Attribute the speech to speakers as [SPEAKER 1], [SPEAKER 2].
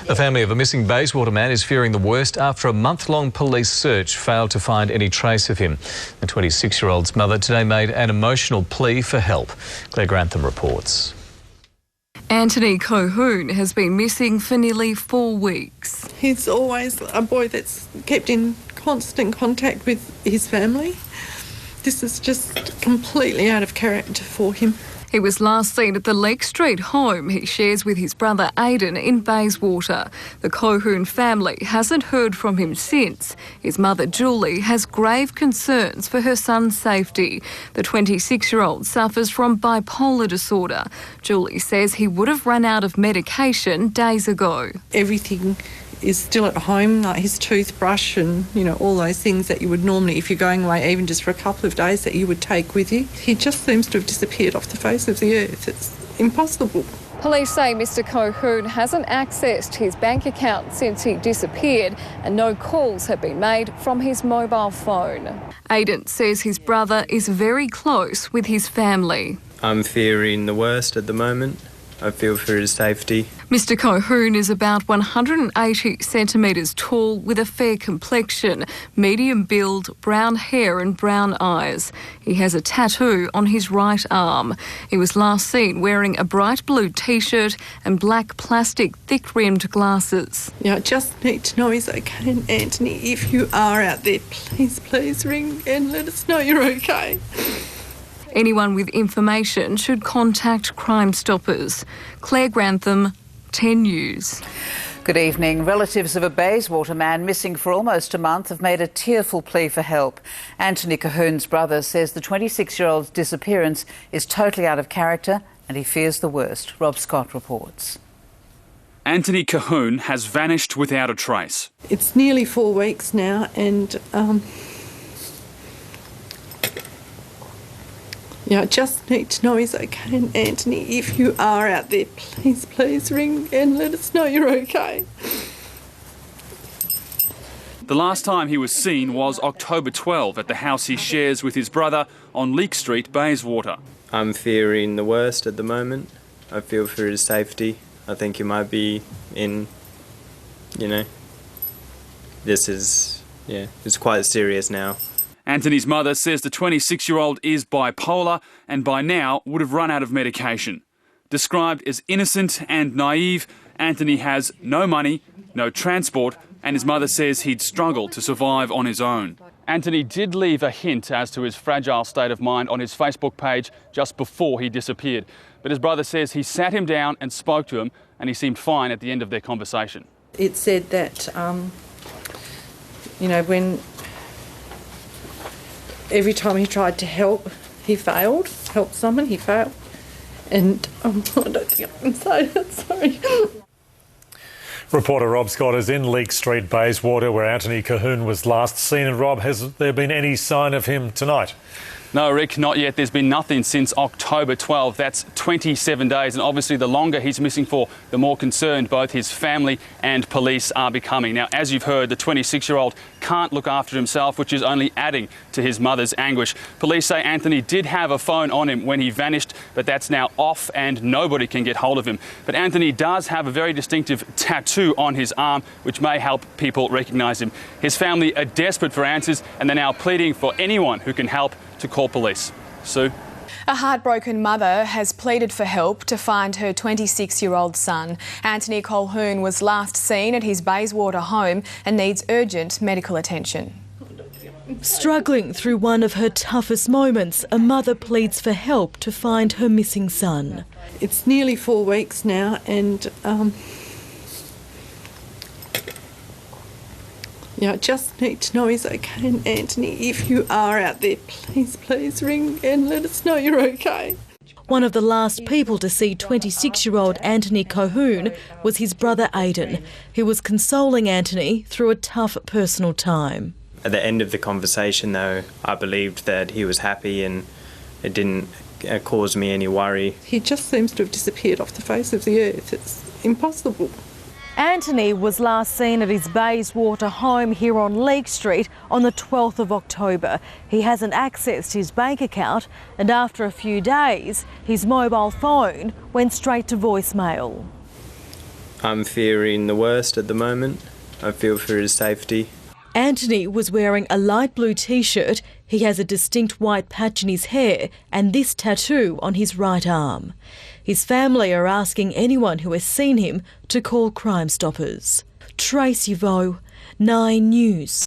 [SPEAKER 1] The family of a missing Bayswater man is fearing the worst after a month-long police search failed to find any trace of him. The 26-year-old's mother today made an emotional plea for help. Claire Grantham reports.
[SPEAKER 2] Antony Cahoon has been missing for nearly 4 weeks.
[SPEAKER 3] He's always a boy that's kept in constant contact with his family. This is just completely out of character for him.
[SPEAKER 2] He was last seen at the Lake Street home he shares with his brother Aidan in Bayswater. The Colquhoun family hasn't heard from him since. His mother Julie has grave concerns for her son's safety. The 26-year-old suffers from bipolar disorder. Julie says he would have run out of medication days ago.
[SPEAKER 3] Everything is still at home, like his toothbrush and, all those things that you would normally, if you're going away even just for a couple of days, that you would take with you. He just seems to have disappeared off the face of the earth. It's impossible.
[SPEAKER 2] Police say Mr Cahoon hasn't accessed his bank account since he disappeared and no calls have been made from his mobile phone. Aidan says his brother is very close with his family.
[SPEAKER 4] I'm fearing the worst at the moment. I feel for his safety.
[SPEAKER 2] Mr Cahoon is about 180 centimetres tall with a fair complexion, medium build, brown hair and brown eyes. He has a tattoo on his right arm. He was last seen wearing a bright blue T-shirt and black plastic thick-rimmed glasses.
[SPEAKER 3] I just need to know he's okay. And Antony, if you are out there, please ring and let us know you're okay.
[SPEAKER 2] Anyone with information should contact Crime Stoppers. Claire Grantham, 10 News.
[SPEAKER 5] Good evening. Relatives of a Bayswater man missing for almost a month have made a tearful plea for help. Antony Cahoon's brother says the 26-year-old's disappearance is totally out of character and he fears the worst. Rob Scott reports.
[SPEAKER 6] Antony Cahoon has vanished without a trace.
[SPEAKER 3] It's nearly 4 weeks now and I just need to know he's okay. And Antony, if you are out there, please ring and let us know you're okay.
[SPEAKER 6] The last time he was seen was October 12 at the house he shares with his brother on Lake Street, Bayswater.
[SPEAKER 4] I'm fearing the worst at the moment. I feel for his safety. I think he might be in, it's quite serious now.
[SPEAKER 6] Antony's mother says the 26-year-old is bipolar and by now would have run out of medication. Described as innocent and naive, Antony has no money, no transport, and his mother says he'd struggle to survive on his own. Antony did leave a hint as to his fragile state of mind on his Facebook page just before he disappeared. But his brother says he sat him down and spoke to him and he seemed fine at the end of their conversation.
[SPEAKER 3] It said that, every time he tried to help, he failed. Help someone, he failed. And I don't think I can say that, sorry.
[SPEAKER 7] Reporter Rob Scott is in Lake Street, Bayswater, where Antony Cahoon was last seen. And Rob, has there been any sign of him tonight?
[SPEAKER 6] No, Rick, not yet. There's been nothing since October 12. That's 27 days. And obviously, the longer he's missing for, the more concerned both his family and police are becoming. Now, as you've heard, the 26-year-old can't look after himself, which is only adding to his mother's anguish. Police say Antony did have a phone on him when he vanished, but that's now off and nobody can get hold of him. But Antony does have a very distinctive tattoo on his arm, which may help people recognise him. His family are desperate for answers and they're now pleading for anyone who can help to call police. Sue?
[SPEAKER 8] A heartbroken mother has pleaded for help to find her 26-year-old son. Antony Colquhoun was last seen at his Bayswater home and needs urgent medical attention.
[SPEAKER 9] Struggling through one of her toughest moments, a mother pleads for help to find her missing son.
[SPEAKER 3] It's nearly 4 weeks now and I just need to know he's okay. And Antony, if you are out there, please ring and let us know you're okay.
[SPEAKER 9] One of the last people to see 26-year-old Antony Cahoon was his brother Aidan, who was consoling Antony through a tough personal time.
[SPEAKER 4] At the end of the conversation, though, I believed that he was happy and it didn't cause me any worry.
[SPEAKER 3] He just seems to have disappeared off the face of the earth. It's impossible.
[SPEAKER 9] Antony was last seen at his Bayswater home here on Lake Street on the 12th of October. He hasn't accessed his bank account and after a few days, his mobile phone went straight to voicemail.
[SPEAKER 4] I'm fearing the worst at the moment. I feel for his safety.
[SPEAKER 9] Antony was wearing a light blue t-shirt. He has a distinct white patch in his hair and this tattoo on his right arm. His family are asking anyone who has seen him to call Crime Stoppers. Tracy Vo, 9 News.